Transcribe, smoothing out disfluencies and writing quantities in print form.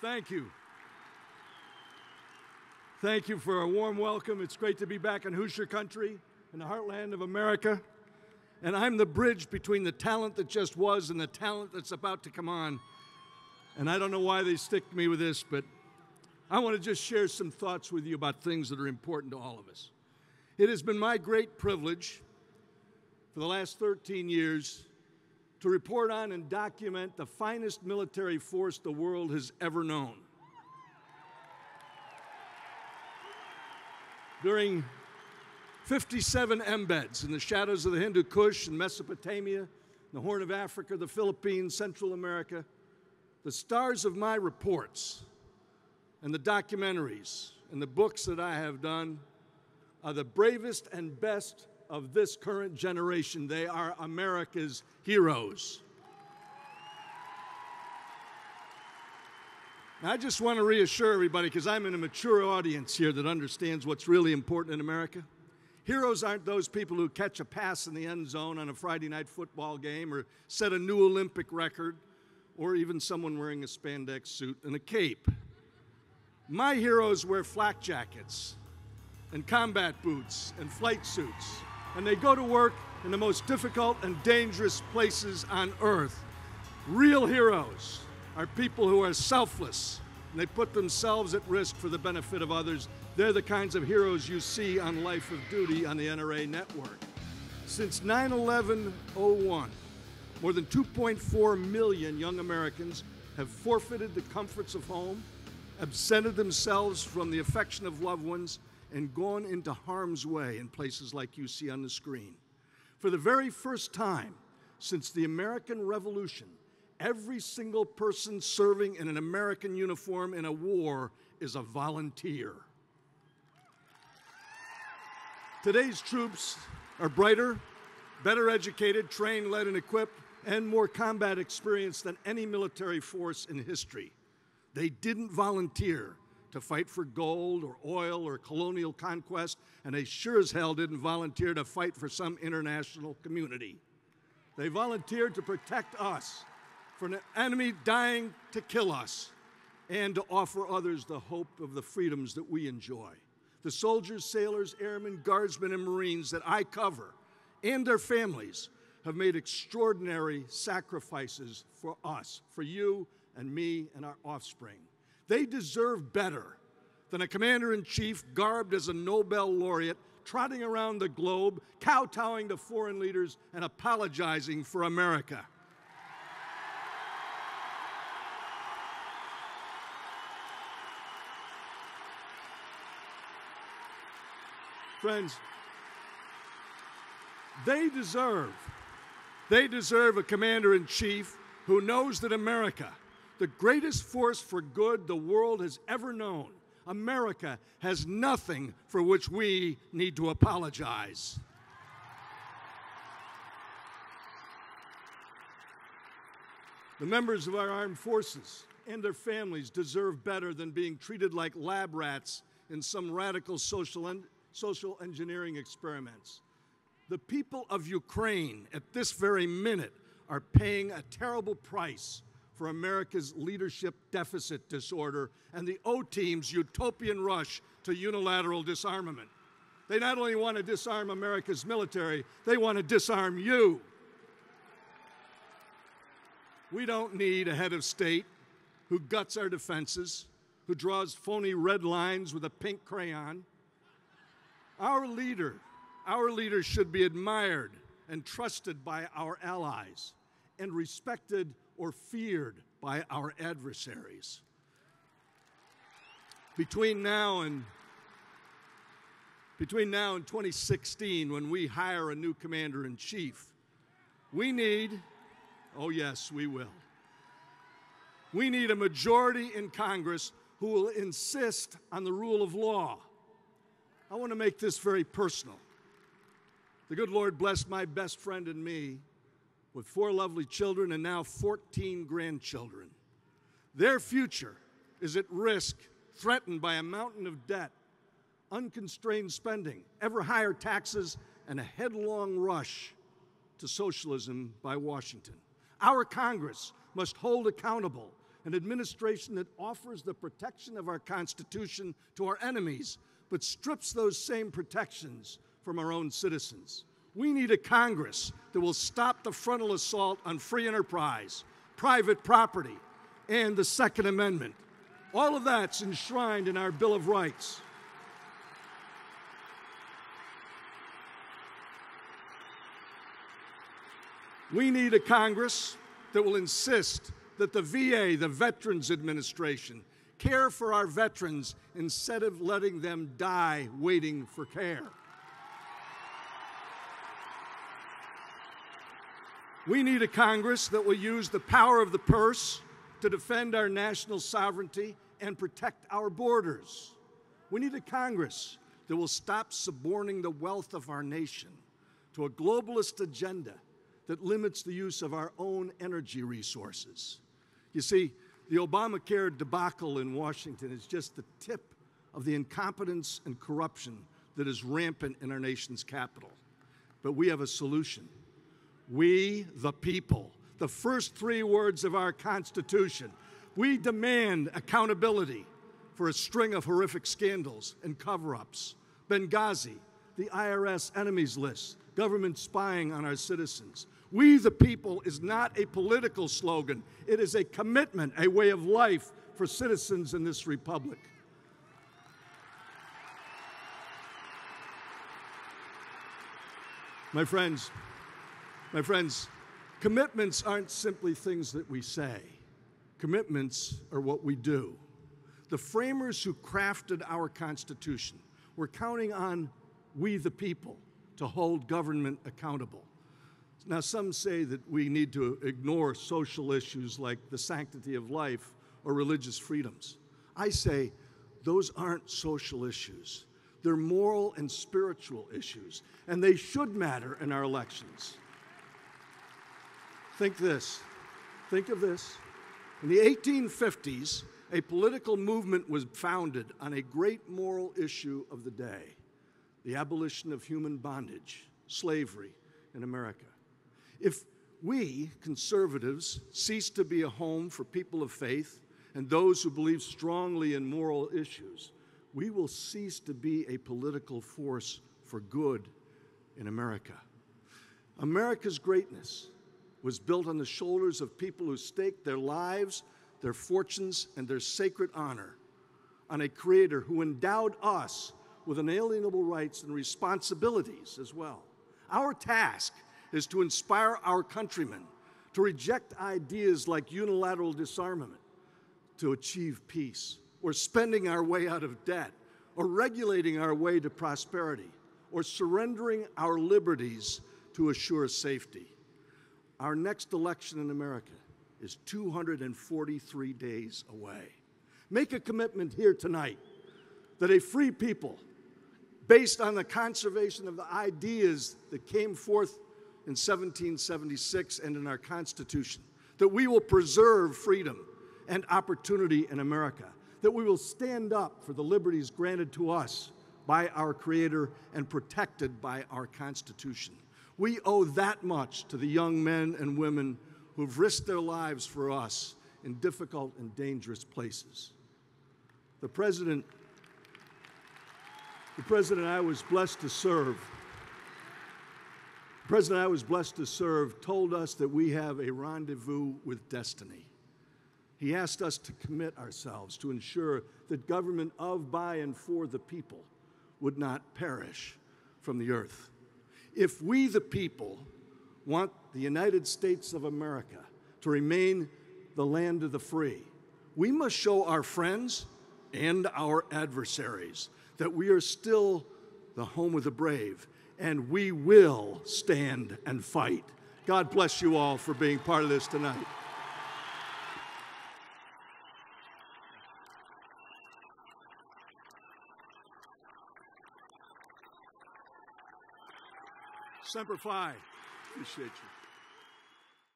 Thank you. Thank you for a warm welcome. It's great to be back in Hoosier country, in the heartland of America. And I'm the bridge between the talent that just was and the talent that's about to come on. And I don't know why they stick me with this, but I want to just share some thoughts with you about things that are important to all of us. It has been my great privilege for the last 13 years to report on and document the finest military force the world has ever known. During 57 embeds in the shadows of the Hindu Kush and Mesopotamia, the Horn of Africa, the Philippines, Central America, the stars of my reports and the documentaries and the books that I have done are the bravest and best of this current generation. They are America's heroes. Now, I just want to reassure everybody, because I'm in a mature audience here that understands what's really important in America. Heroes aren't those people who catch a pass in the end zone on a Friday night football game or set a new Olympic record, or even someone wearing a spandex suit and a cape. My heroes wear flak jackets and combat boots and flight suits, and they go to work in the most difficult and dangerous places on earth. Real heroes are people who are selfless, and they put themselves at risk for the benefit of others. They're the kinds of heroes you see on Life of Duty on the NRA network. Since 9/11/01, more than 2.4 million young Americans have forfeited the comforts of home, absented themselves from the affection of loved ones, and gone into harm's way in places like you see on the screen. For the very first time since the American Revolution, every single person serving in an American uniform in a war is a volunteer. Today's troops are brighter, better educated, trained, led, and equipped, and more combat experienced than any military force in history. They didn't volunteer to fight for gold or oil or colonial conquest, and they sure as hell didn't volunteer to fight for some international community. They volunteered to protect us from an enemy dying to kill us, and to offer others the hope of the freedoms that we enjoy. The soldiers, sailors, airmen, guardsmen, and Marines that I cover, and their families, have made extraordinary sacrifices for us, for you and me and our offspring. They deserve better than a commander-in-chief garbed as a Nobel laureate, trotting around the globe, kowtowing to foreign leaders, and apologizing for America. Friends, they deserve a commander-in-chief who knows that America, the greatest force for good the world has ever known, America has nothing for which we need to apologize. The members of our armed forces and their families deserve better than being treated like lab rats in some radical social engineering experiments. The people of Ukraine at this very minute are paying a terrible price for America's leadership deficit disorder and the O-Team's utopian rush to unilateral disarmament. They not only want to disarm America's military, they want to disarm you. We don't need a head of state who guts our defenses, who draws phony red lines with a pink crayon. Our leader should be admired and trusted by our allies and respected or feared by our adversaries. Between now and 2016, when we hire a new commander-in-chief, we need, oh yes, we will. We need a majority in Congress who will insist on the rule of law. I want to make this very personal. The good Lord blessed my best friend and me with 4 lovely children and now 14 grandchildren. Their future is at risk, threatened by a mountain of debt, unconstrained spending, ever higher taxes, and a headlong rush to socialism by Washington. Our Congress must hold accountable an administration that offers the protection of our Constitution to our enemies, but strips those same protections from our own citizens. We need a Congress that will stop the frontal assault on free enterprise, private property, and the Second Amendment. All of that's enshrined in our Bill of Rights. We need a Congress that will insist that the VA, the Veterans Administration, care for our veterans instead of letting them die waiting for care. We need a Congress that will use the power of the purse to defend our national sovereignty and protect our borders. We need a Congress that will stop suborning the wealth of our nation to a globalist agenda that limits the use of our own energy resources. You see, the Obamacare debacle in Washington is just the tip of the incompetence and corruption that is rampant in our nation's capital. But we have a solution. We, the people, the first three words of our Constitution. We demand accountability for a string of horrific scandals and cover-ups. Benghazi, the IRS enemies list, government spying on our citizens. We, the people, is not a political slogan. It is a commitment, a way of life for citizens in this republic. My friends, commitments aren't simply things that we say. Commitments are what we do. The framers who crafted our Constitution were counting on we, the people, to hold government accountable. Now, some say that we need to ignore social issues like the sanctity of life or religious freedoms. I say those aren't social issues. They're moral and spiritual issues, and they should matter in our elections. Think of this. In the 1850s, a political movement was founded on a great moral issue of the day, the abolition of human bondage, slavery in America. If we, conservatives, cease to be a home for people of faith and those who believe strongly in moral issues, we will cease to be a political force for good in America. America's greatness was built on the shoulders of people who staked their lives, their fortunes, and their sacred honor on a Creator who endowed us with inalienable rights and responsibilities as well. Our task is to inspire our countrymen to reject ideas like unilateral disarmament to achieve peace, or spending our way out of debt, or regulating our way to prosperity, or surrendering our liberties to assure safety. Our next election in America is 243 days away. Make a commitment here tonight that a free people, based on the conservation of the ideas that came forth in 1776 and in our Constitution, that we will preserve freedom and opportunity in America, that we will stand up for the liberties granted to us by our Creator and protected by our Constitution. We owe that much to the young men and women who've risked their lives for us in difficult and dangerous places. The president I was blessed to serve told us that we have a rendezvous with destiny. He asked us to commit ourselves to ensure that government of, by, and for the people would not perish from the earth. If we, the people, want the United States of America to remain the land of the free, we must show our friends and our adversaries that we are still the home of the brave, and we will stand and fight. God bless you all for being part of this tonight. Semper Fi. Appreciate you.